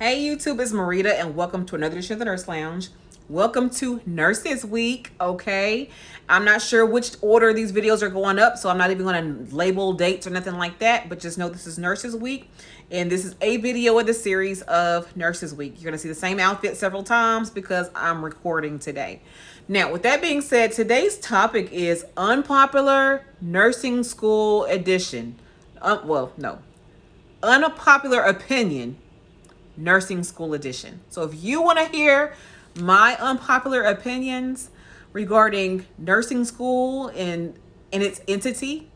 Hey YouTube, it's Marita and welcome to another edition of the Nurse Lounge. Welcome to Nurses Week, okay? I'm not sure which order these videos are going up, so I'm not even going to label dates or nothing like that, but just know this is Nurses Week, and this is a video in the series of Nurses Week. You're going to see the same outfit several times because I'm recording today. Now, with that being said, today's topic is Unpopular Nursing School Edition. Unpopular Opinion Nursing School Edition. So if you want to hear my unpopular opinions regarding nursing school and its entity,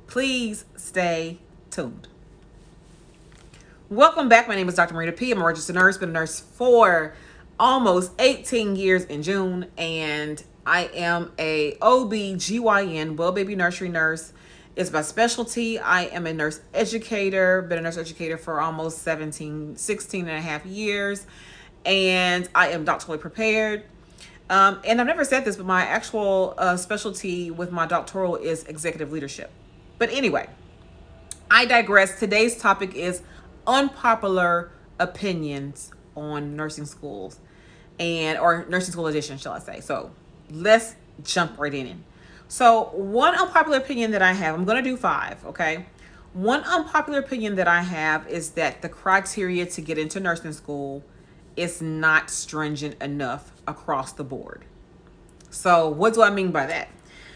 please stay tuned. Welcome back. My name is Dr. Marita P. I'm a registered nurse, been a nurse for almost 18 years in June, and I am a OB/GYN, well baby nursery nurse. It's my specialty. I am a nurse educator, been a nurse educator for almost 16 and a half years, and I am doctorally prepared. And I've never said this, but my actual specialty with my doctoral is executive leadership. But anyway, I digress. Today's topic is unpopular opinions on nursing schools or nursing school edition, shall I say. So let's jump right in. So one unpopular opinion that I have, I'm going to do 5, okay? One unpopular opinion that I have is that the criteria to get into nursing school is not stringent enough across the board. So what do I mean by that?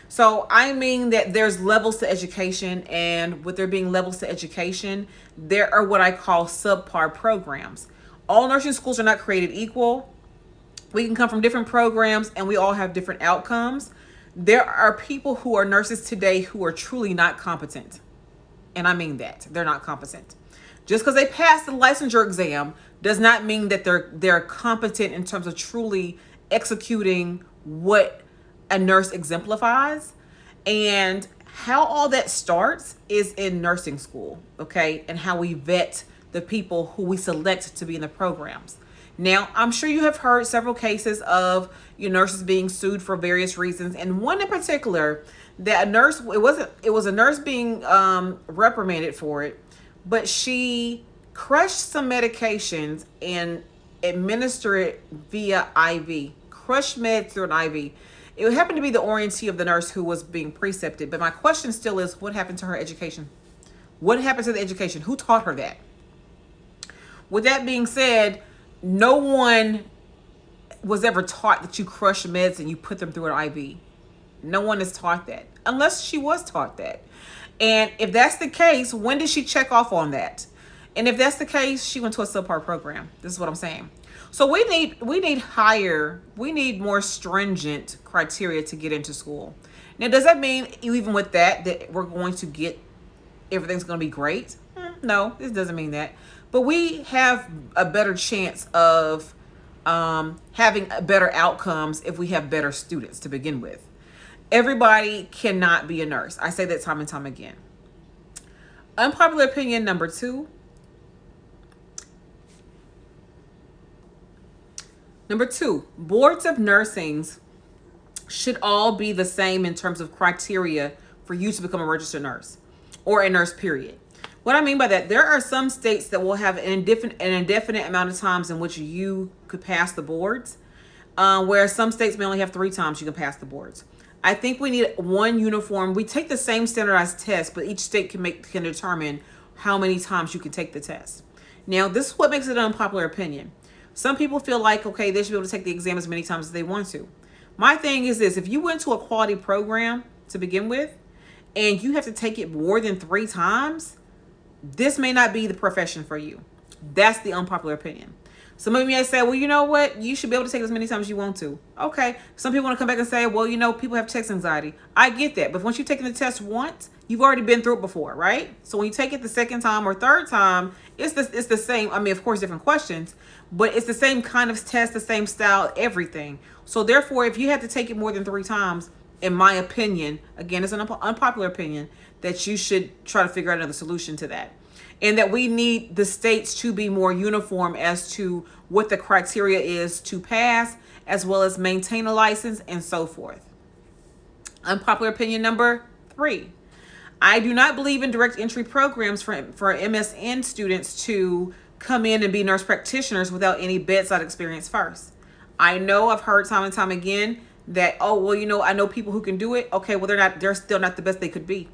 So I mean that there's levels to education, and with there being levels to education, there are what I call subpar programs. All nursing schools are not created equal. We can come from different programs and we all have different outcomes. There are people who are nurses today who are truly not competent. And I mean that. They're not competent. Just because they passed the licensure exam does not mean that they're competent in terms of truly executing what a nurse exemplifies. And how all that starts is in nursing school, okay? And how we vet the people who we select to be in the programs. Now, I'm sure you have heard several cases of your nurses being sued for various reasons, and one in particular that a nurse, it was a nurse being reprimanded for it, but she crushed some medications and administered it via IV, crushed meds through an IV. It happened to be the orientee of the nurse who was being precepted, but my question still is, what happened to her education? What happened to the education? Who taught her that? With that being said, no one was ever taught that you crush meds and you put them through an IV. No one is taught that, unless she was taught that. And if that's the case, when did she check off on that? And if that's the case, she went to a subpar program. This is what I'm saying. So we need more stringent criteria to get into school. Now, does that mean even with that we're going to get everything's going to be great? No, this doesn't mean that. But we have a better chance of having better outcomes if we have better students to begin with. Everybody cannot be a nurse. I say that time and time again. Unpopular opinion number 2. Number 2, boards of nursing should all be the same in terms of criteria for you to become a registered nurse or a nurse, period. What I mean by that, there are some states that will have an indefinite amount of times in which you could pass the boards, where some states may only have 3 times you can pass the boards. I think we need one uniform. We take the same standardized test, but each state can determine how many times you can take the test. Now, this is what makes it an unpopular opinion. Some people feel like, okay, they should be able to take the exam as many times as they want to. My thing is this: if you went to a quality program to begin with, and you have to take it more than 3 times, this may not be the profession for you. That's the unpopular opinion. Some of you may say, well, you know what? You should be able to take it as many times as you want to. Okay. Some people want to come back and say, well, you know, people have test anxiety. I get that. But once you've taken the test once, you've already been through it before, right? So when you take it the second time or third time, it's the same. I mean, of course, different questions, but it's the same kind of test, the same style, everything. So therefore, if you had to take it more than 3 times, in my opinion, again, it's an unpopular opinion, that you should try to figure out another solution to that. And that we need the states to be more uniform as to what the criteria is to pass, as well as maintain a license and so forth. Unpopular opinion number 3. I do not believe in direct entry programs for MSN students to come in and be nurse practitioners without any bedside experience first. I know I've heard time and time again that, oh, well, you know, I know people who can do it. Okay, well, they're still not the best they could be.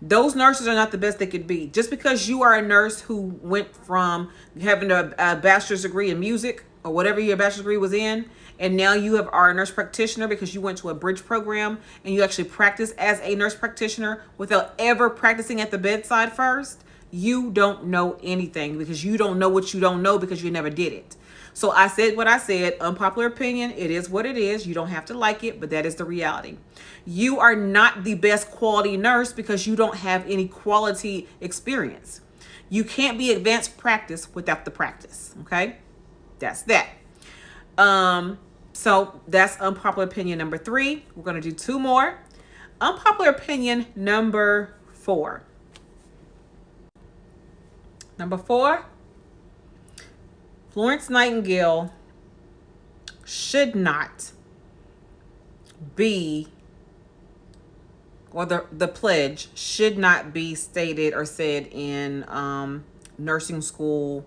Those nurses are not the best they could be. Just because you are a nurse who went from having a bachelor's degree in music or whatever your bachelor's degree was in, and now you are a nurse practitioner because you went to a bridge program and you actually practice as a nurse practitioner without ever practicing at the bedside first, you don't know anything, because you don't know what you don't know because you never did it. So I said what I said. Unpopular opinion. It is what it is. You don't have to like it, but that is the reality. You are not the best quality nurse because you don't have any quality experience. You can't be advanced practice without the practice. Okay, that's that. So that's unpopular opinion number 3. We're going to do 2 more. Unpopular opinion number 4. Number 4. Florence Nightingale should not be, or the pledge should not be stated or said in nursing school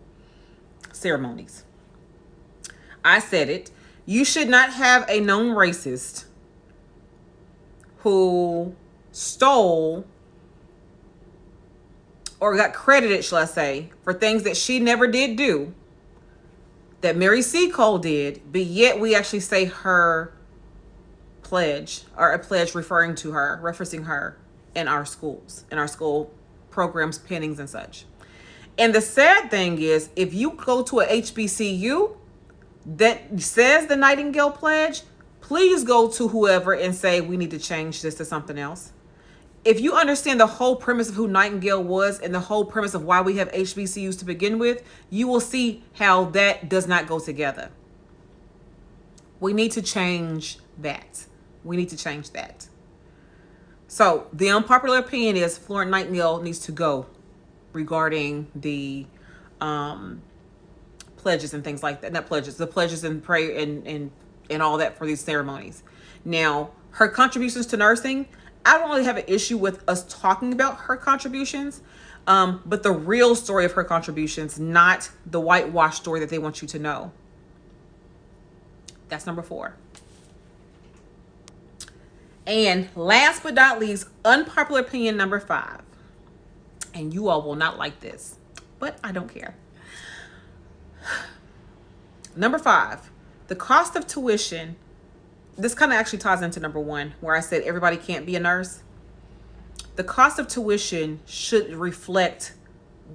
ceremonies. I said it. You should not have a known racist who stole or got credited, shall I say, for things that she never did do, that Mary C. Cole did, but yet we actually say her pledge, or a pledge referencing her in our schools, in our school programs, pinnings and such. And the sad thing is, if you go to a HBCU that says the Nightingale pledge, please go to whoever and say, we need to change this to something else. If you understand the whole premise of who Nightingale was and the whole premise of why we have HBCUs to begin with, you will see how that does not go together. We need to change that. We need to change that. So the unpopular opinion is Florence Nightingale needs to go regarding the pledges and things like that. Not pledges, the pledges and prayer and all that for these ceremonies. Now, her contributions to nursing, I don't really have an issue with us talking about her contributions, but the real story of her contributions, not the whitewash story that they want you to know. That's number 4. And last but not least, unpopular opinion number 5. And you all will not like this, but I don't care. Number 5, the cost of tuition. This kind of actually ties into number 1, where I said everybody can't be a nurse. The cost of tuition should reflect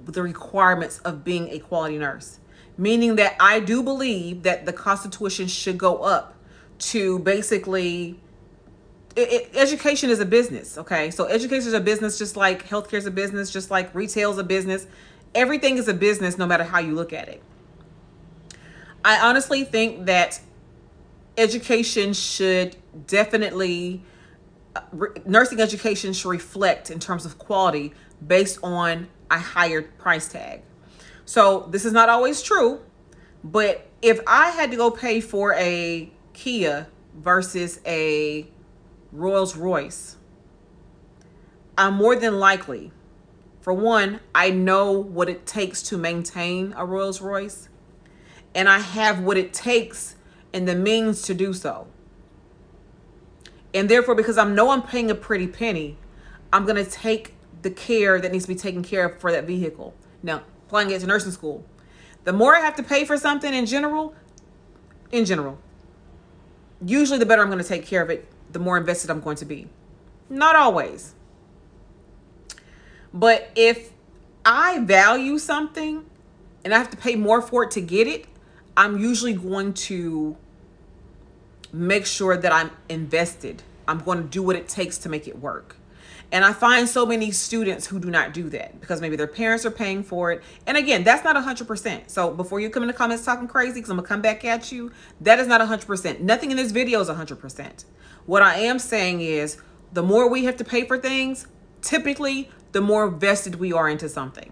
the requirements of being a quality nurse, meaning that I do believe that the cost of tuition should go up to basically, education is a business, okay? So education is a business, just like healthcare is a business, just like retail is a business. Everything is a business, no matter how you look at it. I honestly think that education should definitely, nursing education should reflect in terms of quality based on a higher price tag. So this is not always true, but if I had to go pay for a Kia versus a Rolls Royce, I'm more than likely, for one, I know what it takes to maintain a Rolls Royce, and I have what it takes and the means to do so. And therefore, because I know I'm paying a pretty penny, I'm going to take the care that needs to be taken care of for that vehicle. Now, applying it to nursing school, the more I have to pay for something in general, usually the better I'm going to take care of it, the more invested I'm going to be. Not always. But if I value something and I have to pay more for it to get it, I'm usually going to make sure that I'm invested. I'm going to do what it takes to make it work. And I find so many students who do not do that because maybe their parents are paying for it. And again, that's not 100%. So before you come in the comments talking crazy, because I'm going to come back at you, that is not 100%. Nothing in this video is 100%. What I am saying is the more we have to pay for things, typically the more vested we are into something.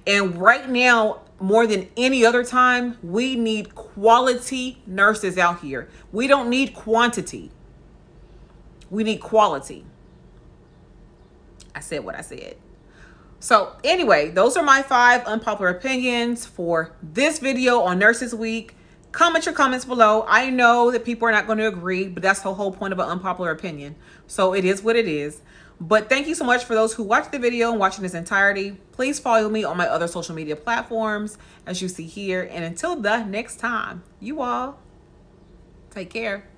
And right now, more than any other time, we need quality nurses out here. We don't need quantity. We need quality. I said what I said. So anyway, those are my 5 unpopular opinions for this video on Nurses Week. Comment your comments below. I know that people are not going to agree, but that's the whole point of an unpopular opinion. So it is what it is. But thank you so much for those who watched the video and watching this entirety. Please follow me on my other social media platforms as you see here. And until the next time, you all take care.